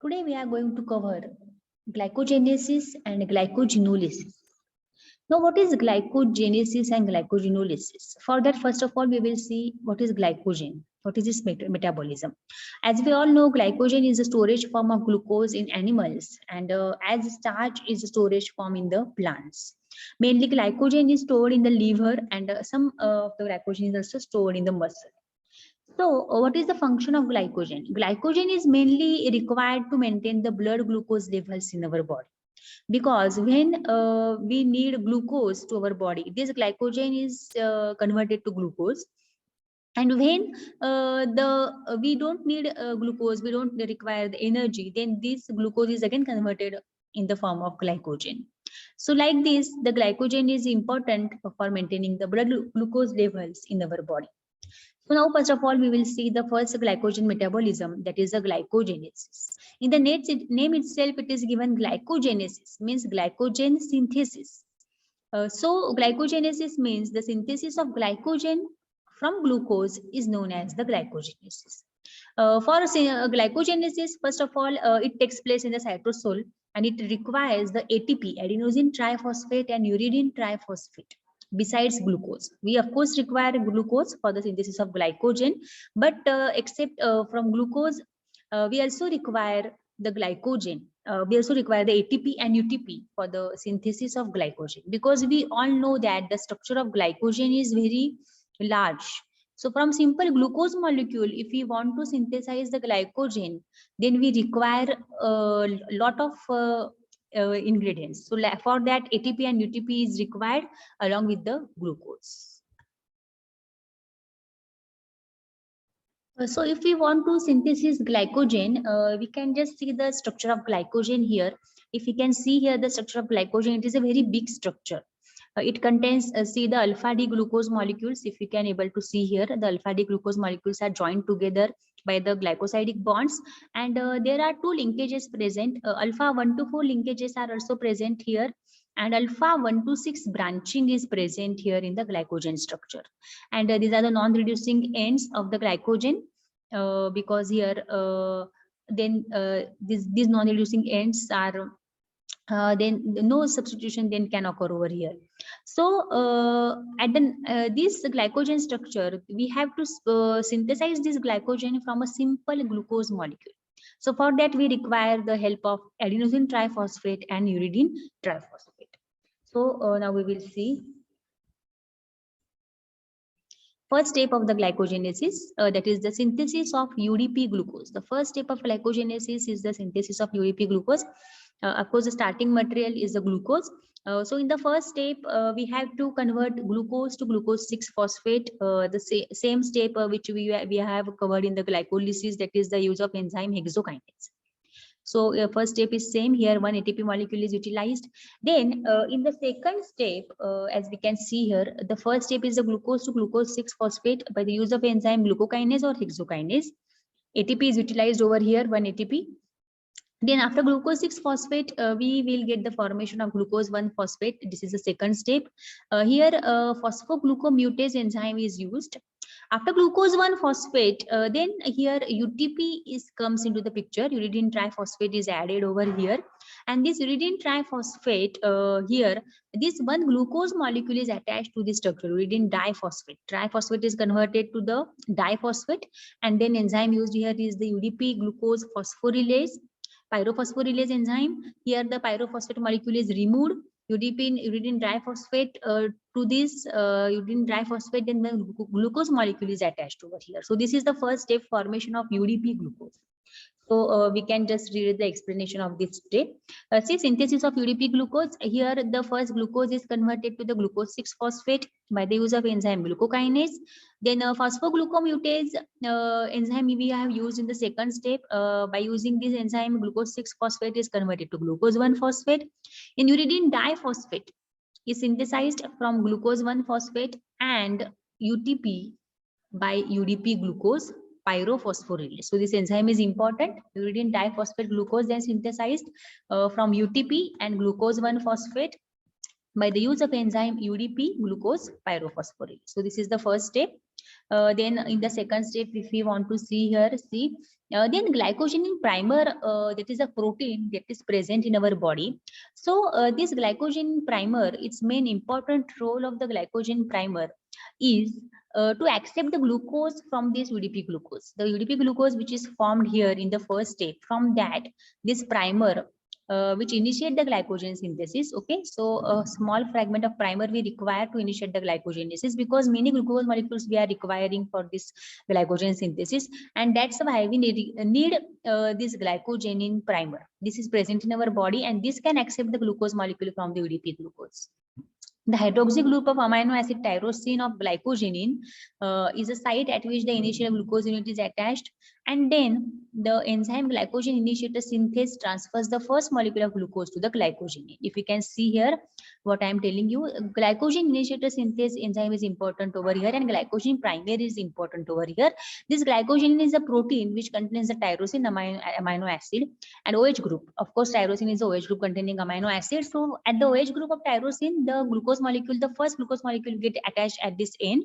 Today we are going to cover glycogenesis and glycogenolysis. Now, what is glycogenesis and glycogenolysis? For that, first of all, we will see what is glycogen. What is its metabolism? As we all know, glycogen is a storage form of glucose in animals, and as starch is a storage form in the plants. Mainly, glycogen is stored in the liver, and some of the glycogen is also stored in the muscle. So, what is the function of glycogen? Glycogen is mainly required to maintain the blood glucose levels in our body. Because when we need glucose to our body, this glycogen is converted to glucose. And when we don't need glucose, we don't require the energy, then this glucose is again converted in the form of glycogen. So like this, the glycogen is important for maintaining the blood glucose levels in our body. So now, first of all, we will see the first glycogen metabolism, that is the glycogenesis. In the name itself, it is given glycogenesis, means glycogen synthesis. So glycogenesis means the synthesis of glycogen from glucose is known as the glycogenesis. For glycogenesis, first of all, it takes place in the cytosol and it requires the ATP, adenosine triphosphate and uridine triphosphate. Besides glucose, we of course require glucose for the synthesis of glycogen, but except from glucose, we also require the glycogen. We also require the ATP and UTP for the synthesis of glycogen, because we all know that the structure of glycogen is very large. So from simple glucose molecule, if we want to synthesize the glycogen, then we require a lot of ingredients. So for that, ATP and UTP is required along with the glucose. So if we want to synthesize glycogen, we can just see the structure of glycogen here. If we can see here the structure of glycogen, it is a very big structure. It contains, see the alpha D glucose molecules. If you can able to see here, the alpha D glucose molecules are joined together by the glycosidic bonds, and there are two linkages present. Alpha 1 to 4 linkages are also present here, and alpha 1 to 6 branching is present here in the glycogen structure. And these are the non-reducing ends of the glycogen, because here these non-reducing ends are then no substitution then can occur over here. So at this glycogen structure, we have to synthesize this glycogen from a simple glucose molecule. So for that, we require the help of adenosine triphosphate and uridine triphosphate. So now we will see first step of the glycogenesis, that is the synthesis of UDP glucose. The first step of glycogenesis is the synthesis of UDP glucose. Of course, the starting material is the glucose. So in the first step, we have to convert glucose to glucose 6-phosphate, the same step which we have covered in the glycolysis, that is the use of enzyme hexokinase. So first step is same here, one ATP molecule is utilized. Then in the second step, as we can see here, the first step is the glucose to glucose 6-phosphate by the use of enzyme glucokinase or hexokinase. ATP is utilized over here, one ATP. Then after glucose 6-phosphate, we will get the formation of glucose 1-phosphate. This is the second step. Here phosphoglucomutase enzyme is used. After glucose 1-phosphate, then here UTP comes into the picture. Uridine triphosphate is added over here. And this uridine triphosphate here, this one glucose molecule is attached to the structure, uridine diphosphate. Triphosphate is converted to the diphosphate. And then enzyme used here is the UDP glucose phosphorylase. Pyrophosphorylase enzyme. Here the pyrophosphate molecule is removed. UDP uridine diphosphate to this uridine diphosphate, then the glucose molecule is attached over here. So this is the first step, formation of UDP glucose. So we can just read the explanation of this step. See, synthesis of UDP glucose. Here the first glucose is converted to the glucose 6-phosphate by the use of enzyme glucokinase. Then phosphoglucomutase enzyme we have used in the second step. By using this enzyme, glucose 6-phosphate is converted to glucose 1-phosphate. In uridine diphosphate is synthesized from glucose 1-phosphate and UTP by UDP glucose pyrophosphorylase. So this enzyme is important. Uridine diphosphate glucose then synthesized from UTP and glucose 1-phosphate by the use of enzyme UDP glucose pyrophosphorylase. So this is the first step. Then in the second step, if we want to see here, then glycogen primer, that is a protein that is present in our body. So this glycogen primer, its main important role of the glycogen primer is to accept the glucose from this UDP glucose. The UDP glucose which is formed here in the first step, from that this primer which initiate the glycogen synthesis. Okay, so a small fragment of primer we require to initiate the glycogenesis, because many glucose molecules we are requiring for this glycogen synthesis, and that's why we need this glycogen primer. This is present in our body, and this can accept the glucose molecule from the UDP glucose. The hydroxy group of amino acid tyrosine of glycogenin is a site at which the initial glucose unit is attached, and then the enzyme glycogen initiator synthase transfers the first molecule of glucose to the glycogenin. If you can see here what I am telling you, glycogen initiator synthase enzyme is important over here, and glycogen primer is important over here. This glycogenin is a protein which contains the tyrosine amino acid and OH group. Of course, tyrosine is the OH group containing amino acid. So at the OH group of tyrosine, the glucose molecule, the first glucose molecule get attached at this end.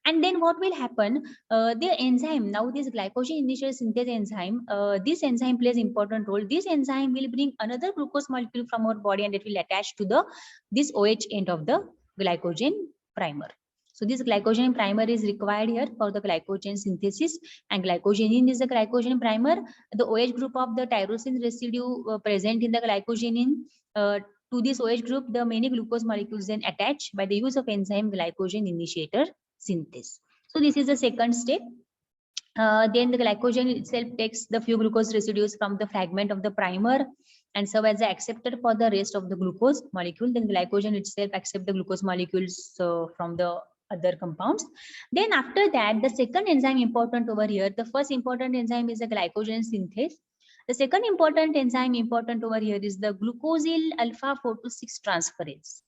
And then what will happen? The enzyme, now this glycogen initiator synthase enzyme, this enzyme plays important role. This enzyme will bring another glucose molecule from our body, and it will attach to this OH end of the glycogen primer. So this glycogen primer is required here for the glycogen synthesis, and glycogenin is the glycogen primer. The OH group of the tyrosine residue present in the glycogenin, to this OH group, the many glucose molecules then attach by the use of enzyme glycogen initiator synthase. So this is the second step. Then the glycogen itself takes the few glucose residues from the fragment of the primer and serve as accepted for the rest of the glucose molecule. Then glycogen itself accept the glucose molecules from the other compounds. Then after that, the second enzyme important over here, the first important enzyme is the glycogen synthase. The second important enzyme important over here is the glucosyl alpha 4 to 6 transferase.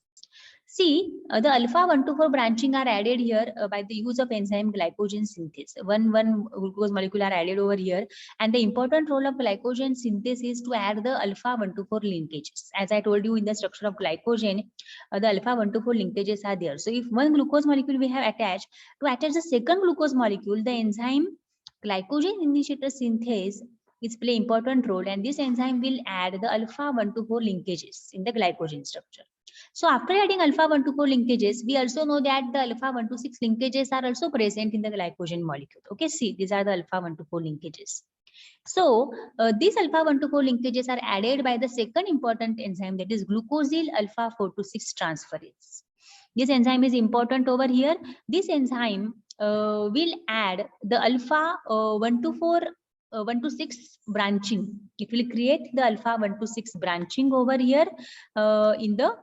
See, the alpha 1 to 4 branching are added here by the use of enzyme glycogen synthase. One glucose molecule are added over here, and the important role of glycogen synthase is to add the alpha 1 to 4 linkages. As I told you, in the structure of glycogen, the alpha 1 to 4 linkages are there. So if one glucose molecule we have attached, to attach the second glucose molecule, the enzyme glycogen initiator synthase is play important role, and this enzyme will add the alpha 1 to 4 linkages in the glycogen structure. So after adding alpha 1 to 4 linkages, we also know that the alpha 1 to 6 linkages are also present in the glycogen molecule. Okay, see, these are the alpha 1 to 4 linkages. So these alpha 1 to 4 linkages are added by the second important enzyme, that is glucosyl alpha 4 to 6 transferase. This enzyme is important over here. This enzyme will add the alpha 1 to 4 1 to 6 branching. It will create the alpha 1 to 6 branching over here in the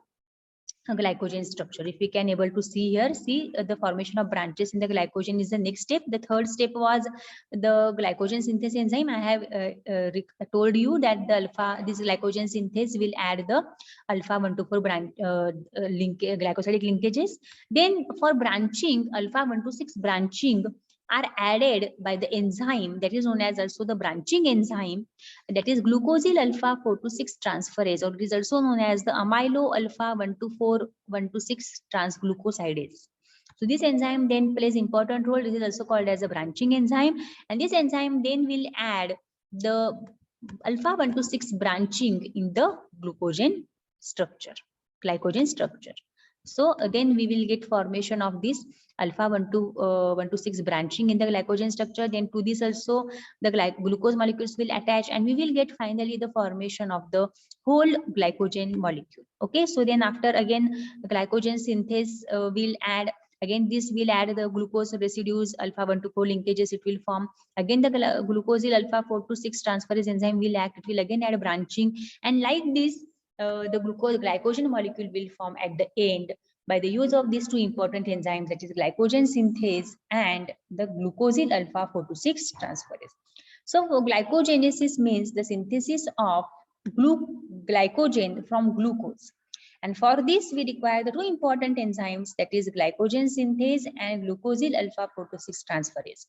glycogen structure. If we can able to see here, see the formation of branches in the glycogen is the next step. The third step was the glycogen synthase enzyme. I have told you that the this glycogen synthase will add the alpha 1 to 4 branch glycosidic linkages. Then for branching, alpha 1 to 6 branching are added by the enzyme that is known as also the branching enzyme, that is glucosyl alpha 4 to 6 transferase, or it is also known as the amylo alpha 1 to 4 1 to 6 transglucosidase. So this enzyme then plays important role. This is also called as a branching enzyme, and this enzyme then will add the alpha 1 to 6 branching in the glycogen structure. So then we will get formation of this alpha 1 to 6 branching in the glycogen structure. Then to this also the glucose molecules will attach, and we will get finally the formation of the whole glycogen molecule. Okay, so then after again the glycogen synthase will add, again this will add the glucose residues, alpha 1 to 4 linkages it will form. Again the glucosyl alpha 4 to 6 transferase enzyme will act, it will again add branching, and like this the glycogen molecule will form at the end by the use of these two important enzymes, that is glycogen synthase and the glucosyl alpha 4 to 6 transferase. So glycogenesis means the synthesis of glycogen from glucose. And for this, we require the two important enzymes, that is glycogen synthase and glucosyl alpha 4 to 6 transferase.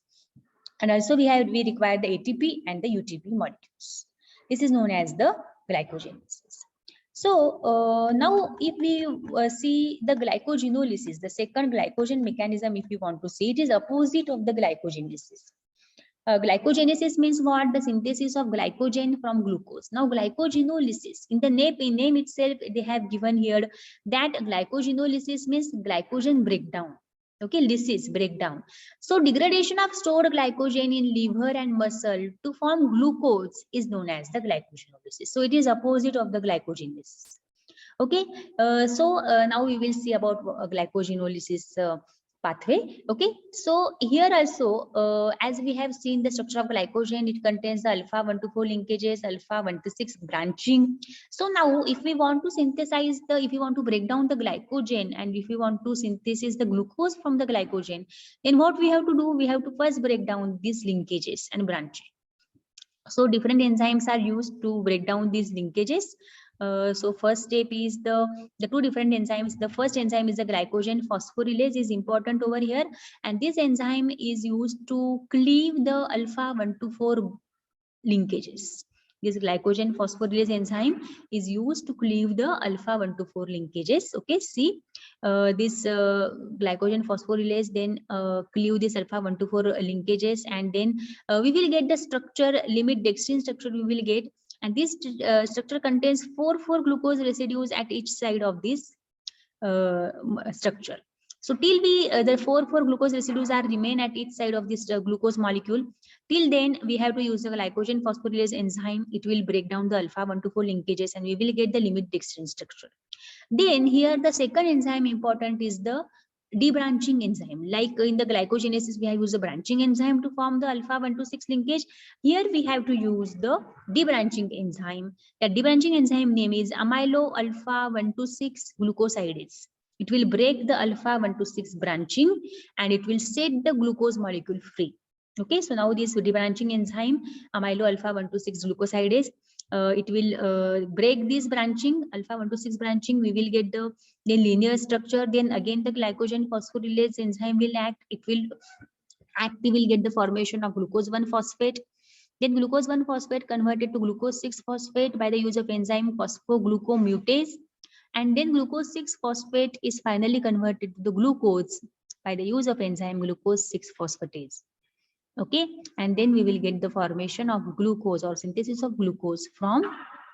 And also we require the ATP and the UTP molecules. This is known as the glycogenesis. So now if we see the glycogenolysis, the second glycogen mechanism, if you want to see, it is opposite of the glycogenesis. Glycogenesis means what? The synthesis of glycogen from glucose. Now glycogenolysis, in the name itself, they have given here that glycogenolysis means glycogen breakdown. Okay, lysis, breakdown. So degradation of stored glycogen in liver and muscle to form glucose is known as the glycogenolysis. So it is opposite of the glycogenesis. Okay, now we will see about glycogenolysis pathway. Okay, so here also, as we have seen the structure of glycogen, it contains the alpha 1 to 4 linkages, alpha 1 to 6 branching. So now if we want to synthesize the, if we want to break down the glycogen, and if we want to synthesize the glucose from the glycogen, then what we have to do? We have to first break down these linkages and branching. So different enzymes are used to break down these linkages. So first step is the two different enzymes. The first enzyme is the glycogen phosphorylase, is important over here, and this enzyme is used to cleave the alpha 1 to 4 linkages. This glycogen phosphorylase enzyme is used to cleave the alpha 1 to 4 linkages. Okay, see this glycogen phosphorylase then cleave this alpha 1 to 4 linkages, and then we will get the structure, limit dextrin structure we will get, and this structure contains 4 glucose residues at each side of this structure. So till we the 4 glucose residues are remain at each side of this glucose molecule, till then we have to use the glycogen phosphorylase enzyme. It will break down the alpha 1 to 4 linkages, and we will get the limit dextrin structure. Then here the second enzyme important is the debranching enzyme. Like in the glycogenesis, we have used the branching enzyme to form the alpha 1 to 6 linkage. Here we have to use the debranching enzyme. The debranching enzyme name is amylo alpha 1 to 6 glucosidase. It will break the alpha 1 to 6 branching, and it will set the glucose molecule free. Okay, so now this debranching enzyme, amylo alpha 1 to 6 glucosidase, it will break this branching, alpha 1 to 6 branching. We will get the linear structure. Then again the glycogen phosphorylase enzyme will act. It will act, we will get the formation of glucose 1 phosphate. Then glucose 1 phosphate converted to glucose 6 phosphate by the use of enzyme phosphoglucomutase. And then glucose 6 phosphate is finally converted to the glucose by the use of enzyme glucose 6 phosphatase. Okay, and then we will get the formation of glucose or synthesis of glucose from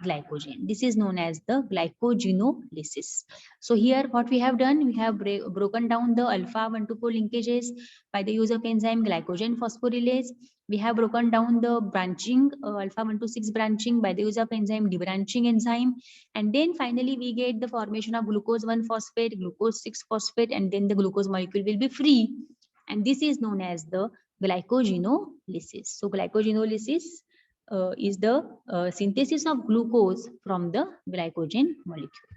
glycogen. This is known as the glycogenolysis. So here what we have done, we have broken down the alpha 1 to 4 linkages by the use of enzyme glycogen phosphorylase. We have broken down the branching, alpha 1 to 6 branching by the use of enzyme debranching enzyme. And then finally we get the formation of glucose 1 phosphate, glucose 6 phosphate, and then the glucose molecule will be free. And this is known as the glycogenolysis. So glycogenolysis is the synthesis of glucose from the glycogen molecule.